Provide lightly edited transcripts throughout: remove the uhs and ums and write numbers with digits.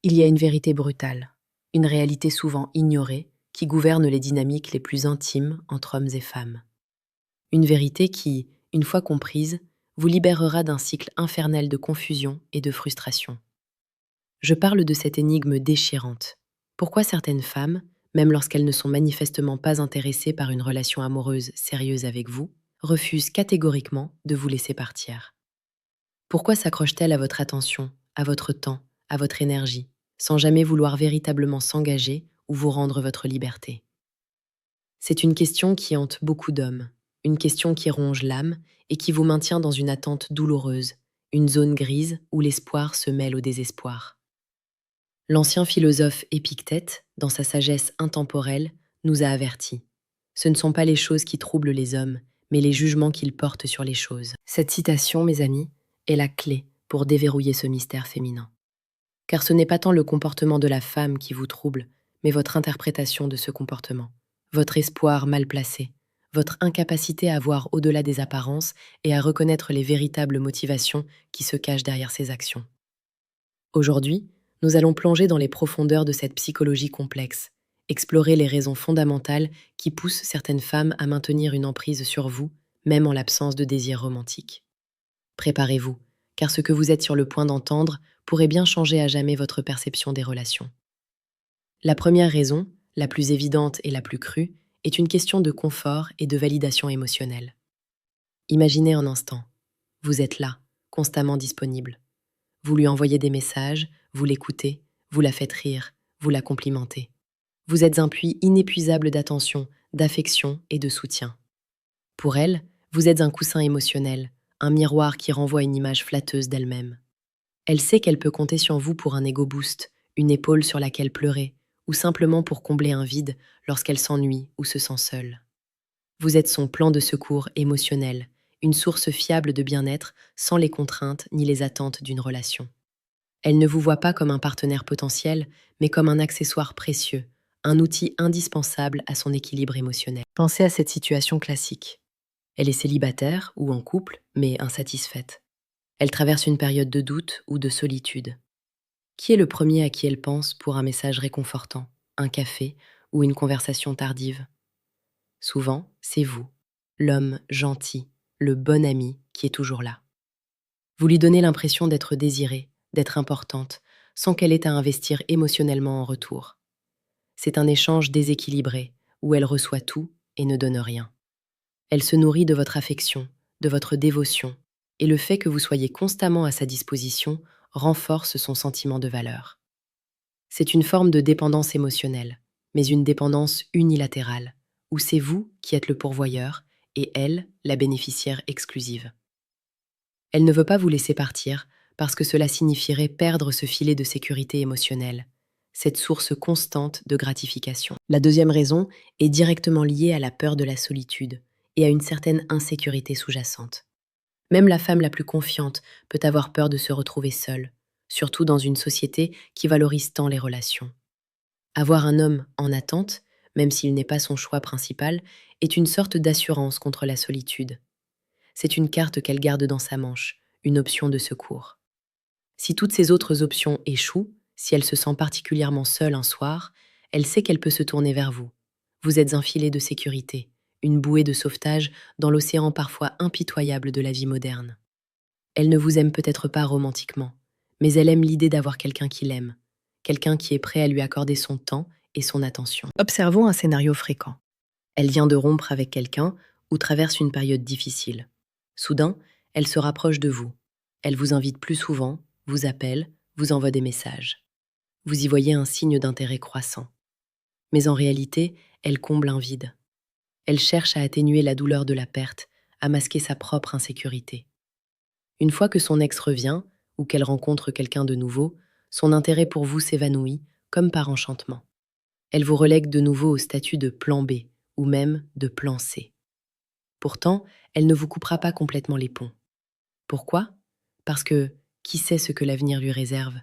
Il y a une vérité brutale, une réalité souvent ignorée qui gouverne les dynamiques les plus intimes entre hommes et femmes. Une vérité qui, une fois comprise, vous libérera d'un cycle infernal de confusion et de frustration. Je parle de cette énigme déchirante. Pourquoi certaines femmes, même lorsqu'elles ne sont manifestement pas intéressées par une relation amoureuse sérieuse avec vous, refusent catégoriquement de vous laisser partir? Pourquoi s'accrochent-elles à votre attention, à votre temps, à votre énergie, sans jamais vouloir véritablement s'engager ou vous rendre votre liberté? C'est une question qui hante beaucoup d'hommes, une question qui ronge l'âme et qui vous maintient dans une attente douloureuse, une zone grise où l'espoir se mêle au désespoir. L'ancien philosophe Épictète, dans sa sagesse intemporelle, nous a avertis. Ce ne sont pas les choses qui troublent les hommes, mais les jugements qu'ils portent sur les choses. Cette citation, mes amis, est la clé pour déverrouiller ce mystère féminin. Car ce n'est pas tant le comportement de la femme qui vous trouble, mais votre interprétation de ce comportement, votre espoir mal placé, votre incapacité à voir au-delà des apparences et à reconnaître les véritables motivations qui se cachent derrière ces actions. Aujourd'hui, nous allons plonger dans les profondeurs de cette psychologie complexe, explorer les raisons fondamentales qui poussent certaines femmes à maintenir une emprise sur vous, même en l'absence de désir romantique. Préparez-vous, car ce que vous êtes sur le point d'entendre pourrait bien changer à jamais votre perception des relations. La première raison, la plus évidente et la plus crue, est une question de confort et de validation émotionnelle. Imaginez un instant. Vous êtes là, constamment disponible. Vous lui envoyez des messages, vous l'écoutez, vous la faites rire, vous la complimentez. Vous êtes un puits inépuisable d'attention, d'affection et de soutien. Pour elle, vous êtes un coussin émotionnel, un miroir qui renvoie une image flatteuse d'elle-même. Elle sait qu'elle peut compter sur vous pour un ego boost, une épaule sur laquelle pleurer, ou simplement pour combler un vide lorsqu'elle s'ennuie ou se sent seule. Vous êtes son plan de secours émotionnel, une source fiable de bien-être sans les contraintes ni les attentes d'une relation. Elle ne vous voit pas comme un partenaire potentiel, mais comme un accessoire précieux, un outil indispensable à son équilibre émotionnel. Pensez à cette situation classique. Elle est célibataire ou en couple, mais insatisfaite. Elle traverse une période de doute ou de solitude. Qui est le premier à qui elle pense pour un message réconfortant, un café ou une conversation tardive? Souvent, c'est vous, l'homme gentil, le bon ami qui est toujours là. Vous lui donnez l'impression d'être désirée, d'être importante, sans qu'elle ait à investir émotionnellement en retour. C'est un échange déséquilibré, où elle reçoit tout et ne donne rien. Elle se nourrit de votre affection, de votre dévotion, et le fait que vous soyez constamment à sa disposition renforce son sentiment de valeur. C'est une forme de dépendance émotionnelle, mais une dépendance unilatérale, où c'est vous qui êtes le pourvoyeur et elle, la bénéficiaire exclusive. Elle ne veut pas vous laisser partir parce que cela signifierait perdre ce filet de sécurité émotionnelle, cette source constante de gratification. La deuxième raison est directement liée à la peur de la solitude et à une certaine insécurité sous-jacente. Même la femme la plus confiante peut avoir peur de se retrouver seule, surtout dans une société qui valorise tant les relations. Avoir un homme en attente, même s'il n'est pas son choix principal, est une sorte d'assurance contre la solitude. C'est une carte qu'elle garde dans sa manche, une option de secours. Si toutes ces autres options échouent, si elle se sent particulièrement seule un soir, elle sait qu'elle peut se tourner vers vous. Vous êtes un filet de sécurité, une bouée de sauvetage dans l'océan parfois impitoyable de la vie moderne. Elle ne vous aime peut-être pas romantiquement, mais elle aime l'idée d'avoir quelqu'un qui l'aime, quelqu'un qui est prêt à lui accorder son temps et son attention. Observons un scénario fréquent. Elle vient de rompre avec quelqu'un ou traverse une période difficile. Soudain, elle se rapproche de vous. Elle vous invite plus souvent, vous appelle, vous envoie des messages. Vous y voyez un signe d'intérêt croissant. Mais en réalité, elle comble un vide. Elle cherche à atténuer la douleur de la perte, à masquer sa propre insécurité. Une fois que son ex revient, ou qu'elle rencontre quelqu'un de nouveau, son intérêt pour vous s'évanouit, comme par enchantement. Elle vous relègue de nouveau au statut de plan B, ou même de plan C. Pourtant, elle ne vous coupera pas complètement les ponts. Pourquoi? Parce que qui sait ce que l'avenir lui réserve?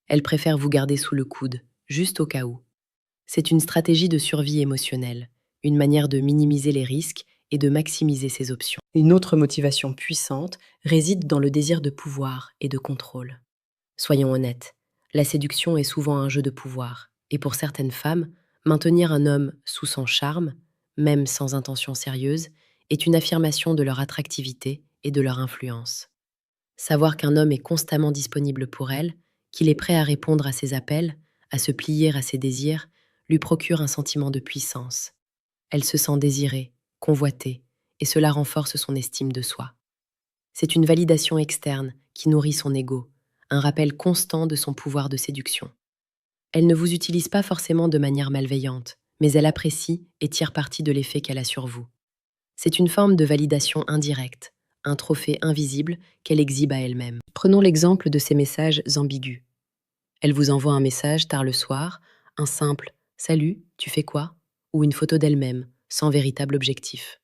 Elle préfère vous garder sous le coude, juste au cas où. C'est une stratégie de survie émotionnelle, une manière de minimiser les risques et de maximiser ses options. Une autre motivation puissante réside dans le désir de pouvoir et de contrôle. Soyons honnêtes, La séduction est souvent un jeu de pouvoir, et pour certaines femmes, maintenir un homme sous son charme, même sans intention sérieuse, est une affirmation de leur attractivité et de leur influence. Savoir qu'un homme est constamment disponible pour elle, qu'il est prêt à répondre à ses appels, à se plier à ses désirs, lui procure un sentiment de puissance. Elle se sent désirée, convoitée, et cela renforce son estime de soi. C'est une validation externe qui nourrit son ego, un rappel constant de son pouvoir de séduction. Elle ne vous utilise pas forcément de manière malveillante, mais elle apprécie et tire parti de l'effet qu'elle a sur vous. C'est une forme de validation indirecte, un trophée invisible qu'elle exhibe à elle-même. Prenons l'exemple de ces messages ambigus. Elle vous envoie un message tard le soir, un simple «Salut, tu fais quoi?» ou une photo d'elle-même, sans véritable objectif.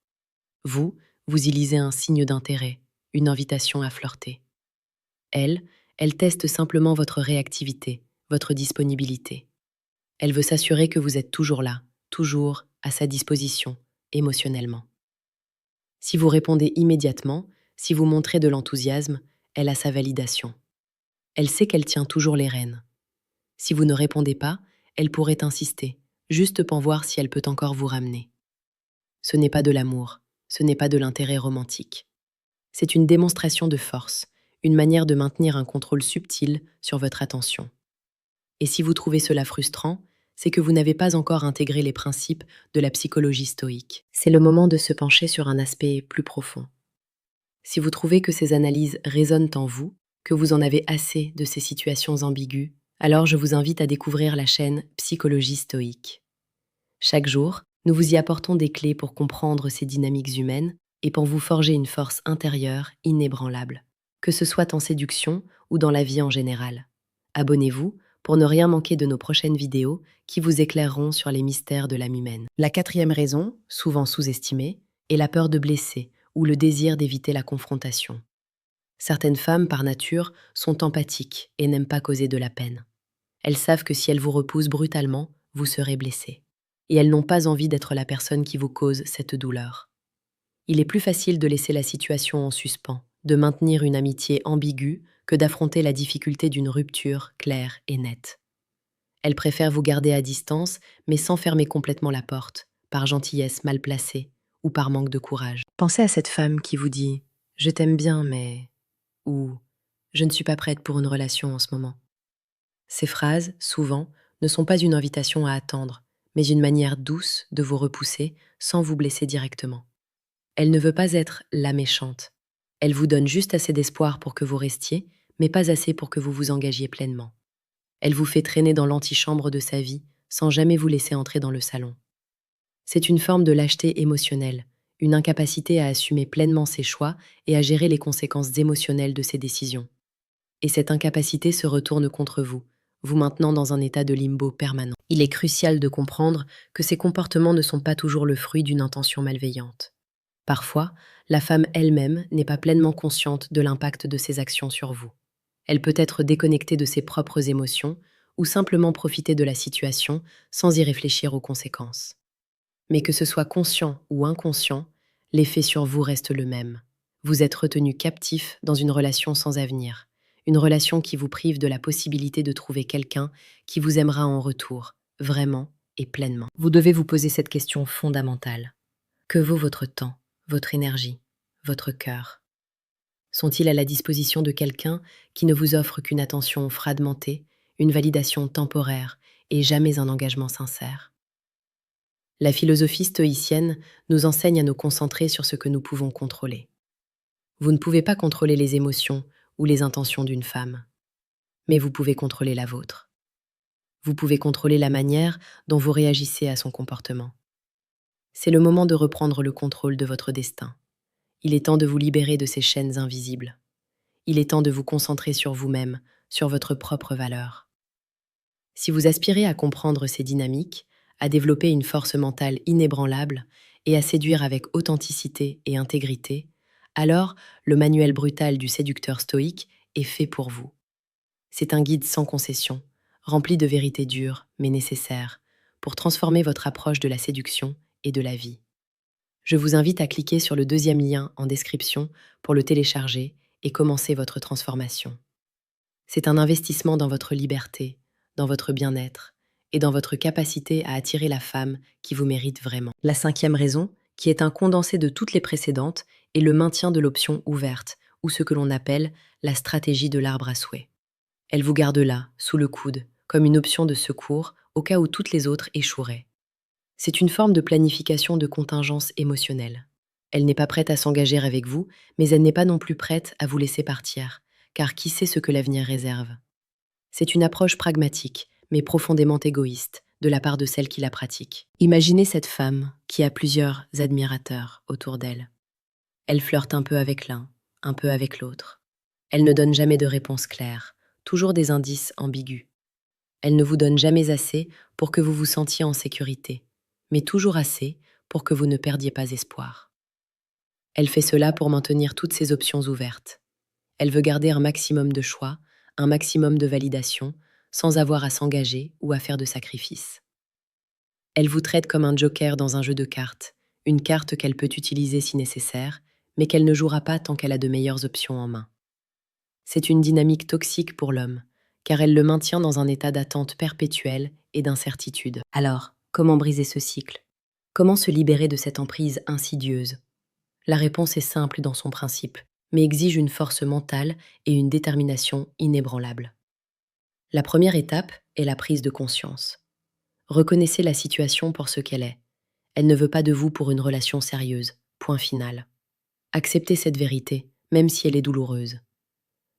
Vous, vous y lisez un signe d'intérêt, une invitation à flirter. Elle teste simplement votre réactivité, votre disponibilité. Elle veut s'assurer que vous êtes toujours là, toujours à sa disposition, émotionnellement. Si vous répondez immédiatement, si vous montrez de l'enthousiasme, elle a sa validation. Elle sait qu'elle tient toujours les rênes. Si vous ne répondez pas, elle pourrait insister, juste pour voir si elle peut encore vous ramener. Ce n'est pas de l'amour, ce n'est pas de l'intérêt romantique. C'est une démonstration de force, une manière de maintenir un contrôle subtil sur votre attention. Et si vous trouvez cela frustrant, c'est que vous n'avez pas encore intégré les principes de la psychologie stoïque. C'est le moment de se pencher sur un aspect plus profond. Si vous trouvez que ces analyses résonnent en vous, que vous en avez assez de ces situations ambiguës, alors je vous invite à découvrir la chaîne Psychologie stoïque. Chaque jour, nous vous y apportons des clés pour comprendre ces dynamiques humaines et pour vous forger une force intérieure inébranlable, que ce soit en séduction ou dans la vie en général. Abonnez-vous pour ne rien manquer de nos prochaines vidéos qui vous éclaireront sur les mystères de l'âme humaine. La quatrième raison, souvent sous-estimée, est la peur de blesser ou le désir d'éviter la confrontation. Certaines femmes, par nature, sont empathiques et n'aiment pas causer de la peine. Elles savent que si elles vous repoussent brutalement, vous serez blessé. Et elles n'ont pas envie d'être la personne qui vous cause cette douleur. Il est plus facile de laisser la situation en suspens, de maintenir une amitié ambiguë, que d'affronter la difficulté d'une rupture claire et nette. Elles préfèrent vous garder à distance, mais sans fermer complètement la porte, par gentillesse mal placée ou par manque de courage. Pensez à cette femme qui vous dit « Je t'aime bien, mais… » ou « Je ne suis pas prête pour une relation en ce moment ». Ces phrases, souvent, ne sont pas une invitation à attendre, mais une manière douce de vous repousser sans vous blesser directement. Elle ne veut pas être la méchante. Elle vous donne juste assez d'espoir pour que vous restiez, mais pas assez pour que vous vous engagiez pleinement. Elle vous fait traîner dans l'antichambre de sa vie, sans jamais vous laisser entrer dans le salon. C'est une forme de lâcheté émotionnelle, une incapacité à assumer pleinement ses choix et à gérer les conséquences émotionnelles de ses décisions. Et cette incapacité se retourne contre vous, vous maintenant dans un état de limbo permanent. Il est crucial de comprendre que ces comportements ne sont pas toujours le fruit d'une intention malveillante. Parfois, la femme elle-même n'est pas pleinement consciente de l'impact de ses actions sur vous. Elle peut être déconnectée de ses propres émotions ou simplement profiter de la situation sans y réfléchir aux conséquences. Mais que ce soit conscient ou inconscient, l'effet sur vous reste le même. Vous êtes retenu captif dans une relation sans avenir, une relation qui vous prive de la possibilité de trouver quelqu'un qui vous aimera en retour, vraiment et pleinement. Vous devez vous poser cette question fondamentale. Que vaut votre temps, votre énergie, votre cœur? Sont-ils à la disposition de quelqu'un qui ne vous offre qu'une attention fragmentée, une validation temporaire et jamais un engagement sincère? La philosophie stoïcienne nous enseigne à nous concentrer sur ce que nous pouvons contrôler. Vous ne pouvez pas contrôler les émotions ou les intentions d'une femme, mais vous pouvez contrôler la vôtre. Vous pouvez contrôler la manière dont vous réagissez à son comportement. C'est le moment de reprendre le contrôle de votre destin. Il est temps de vous libérer de ces chaînes invisibles. Il est temps de vous concentrer sur vous-même, sur votre propre valeur. Si vous aspirez à comprendre ces dynamiques, à développer une force mentale inébranlable et à séduire avec authenticité et intégrité, alors le manuel brutal du séducteur stoïque est fait pour vous. C'est un guide sans concession, rempli de vérités dures mais nécessaires, pour transformer votre approche de la séduction et de la vie. Je vous invite à cliquer sur le deuxième lien en description pour le télécharger et commencer votre transformation. C'est un investissement dans votre liberté, dans votre bien-être et dans votre capacité à attirer la femme qui vous mérite vraiment. La cinquième raison, qui est un condensé de toutes les précédentes, est le maintien de l'option ouverte, ou ce que l'on appelle la stratégie de l'arbre à souhait. Elle vous garde là, sous le coude, comme une option de secours au cas où toutes les autres échoueraient. C'est une forme de planification de contingence émotionnelle. Elle n'est pas prête à s'engager avec vous, mais elle n'est pas non plus prête à vous laisser partir, car qui sait ce que l'avenir réserve. C'est une approche pragmatique, mais profondément égoïste, de la part de celle qui la pratique. Imaginez cette femme qui a plusieurs admirateurs autour d'elle. Elle flirte un peu avec l'un, un peu avec l'autre. Elle ne donne jamais de réponse claire, toujours des indices ambigus. Elle ne vous donne jamais assez pour que vous vous sentiez en sécurité, mais toujours assez pour que vous ne perdiez pas espoir. Elle fait cela pour maintenir toutes ses options ouvertes. Elle veut garder un maximum de choix, un maximum de validation, sans avoir à s'engager ou à faire de sacrifices. Elle vous traite comme un joker dans un jeu de cartes, une carte qu'elle peut utiliser si nécessaire, mais qu'elle ne jouera pas tant qu'elle a de meilleures options en main. C'est une dynamique toxique pour l'homme, car elle le maintient dans un état d'attente perpétuelle et d'incertitude. Alors, comment briser ce cycle? Comment se libérer de cette emprise insidieuse? La réponse est simple dans son principe, mais exige une force mentale et une détermination inébranlables. La première étape est la prise de conscience. Reconnaissez la situation pour ce qu'elle est. Elle ne veut pas de vous pour une relation sérieuse, point final. Acceptez cette vérité, même si elle est douloureuse.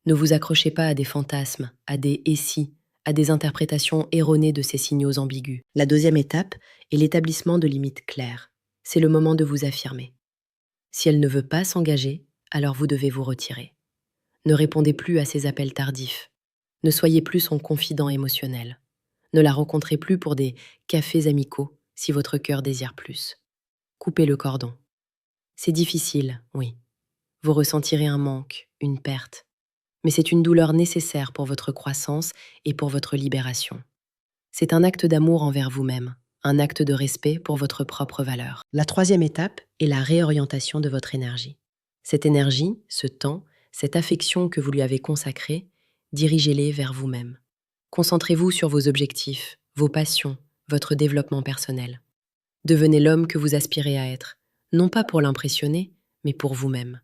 Ne vous accrochez pas à des fantasmes, à des « et si », à des interprétations erronées de ces signaux ambigus. La deuxième étape est l'établissement de limites claires. C'est le moment de vous affirmer. Si elle ne veut pas s'engager, alors vous devez vous retirer. Ne répondez plus à ses appels tardifs. Ne soyez plus son confident émotionnel. Ne la rencontrez plus pour des cafés amicaux si votre cœur désire plus. Coupez le cordon. C'est difficile, oui. Vous ressentirez un manque, une perte. Mais c'est une douleur nécessaire pour votre croissance et pour votre libération. C'est un acte d'amour envers vous-même, un acte de respect pour votre propre valeur. La troisième étape est la réorientation de votre énergie. Cette énergie, ce temps, cette affection que vous lui avez consacrée, dirigez-les vers vous-même. Concentrez-vous sur vos objectifs, vos passions, votre développement personnel. Devenez l'homme que vous aspirez à être, non pas pour l'impressionner, mais pour vous-même.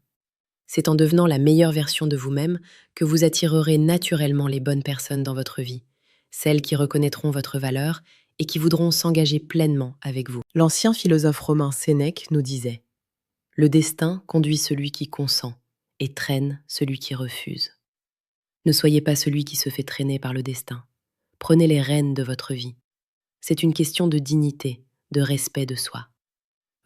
C'est en devenant la meilleure version de vous-même que vous attirerez naturellement les bonnes personnes dans votre vie, celles qui reconnaîtront votre valeur et qui voudront s'engager pleinement avec vous. L'ancien philosophe romain Sénèque nous disait « Le destin conduit celui qui consent et traîne celui qui refuse ». Ne soyez pas celui qui se fait traîner par le destin. Prenez les rênes de votre vie. C'est une question de dignité, de respect de soi.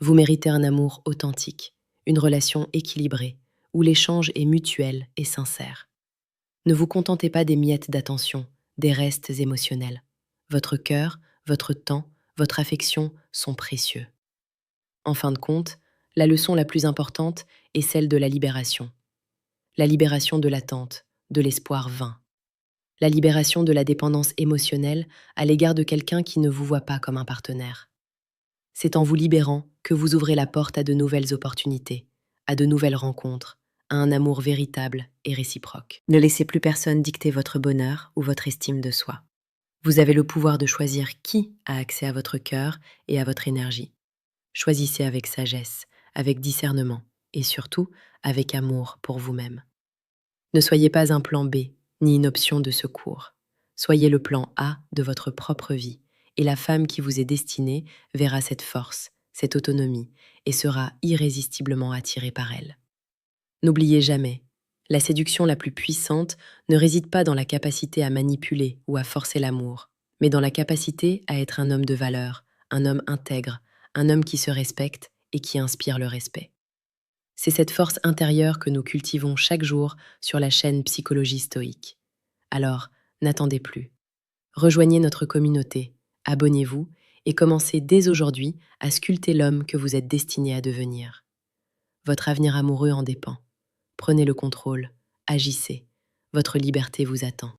Vous méritez un amour authentique, une relation équilibrée, où l'échange est mutuel et sincère. Ne vous contentez pas des miettes d'attention, des restes émotionnels. Votre cœur, votre temps, votre affection sont précieux. En fin de compte, la leçon la plus importante est celle de la libération. La libération de l'attente, de l'espoir vain. La libération de la dépendance émotionnelle à l'égard de quelqu'un qui ne vous voit pas comme un partenaire. C'est en vous libérant que vous ouvrez la porte à de nouvelles opportunités, à de nouvelles rencontres, à un amour véritable et réciproque. Ne laissez plus personne dicter votre bonheur ou votre estime de soi. Vous avez le pouvoir de choisir qui a accès à votre cœur et à votre énergie. Choisissez avec sagesse, avec discernement et surtout avec amour pour vous-même. Ne soyez pas un plan B, ni une option de secours. Soyez le plan A de votre propre vie, et la femme qui vous est destinée verra cette force, cette autonomie, et sera irrésistiblement attirée par elle. N'oubliez jamais, la séduction la plus puissante ne réside pas dans la capacité à manipuler ou à forcer l'amour, mais dans la capacité à être un homme de valeur, un homme intègre, un homme qui se respecte et qui inspire le respect. C'est cette force intérieure que nous cultivons chaque jour sur la chaîne Psychologie Stoïque. Alors, n'attendez plus. Rejoignez notre communauté, abonnez-vous et commencez dès aujourd'hui à sculpter l'homme que vous êtes destiné à devenir. Votre avenir amoureux en dépend. Prenez le contrôle, agissez. Votre liberté vous attend.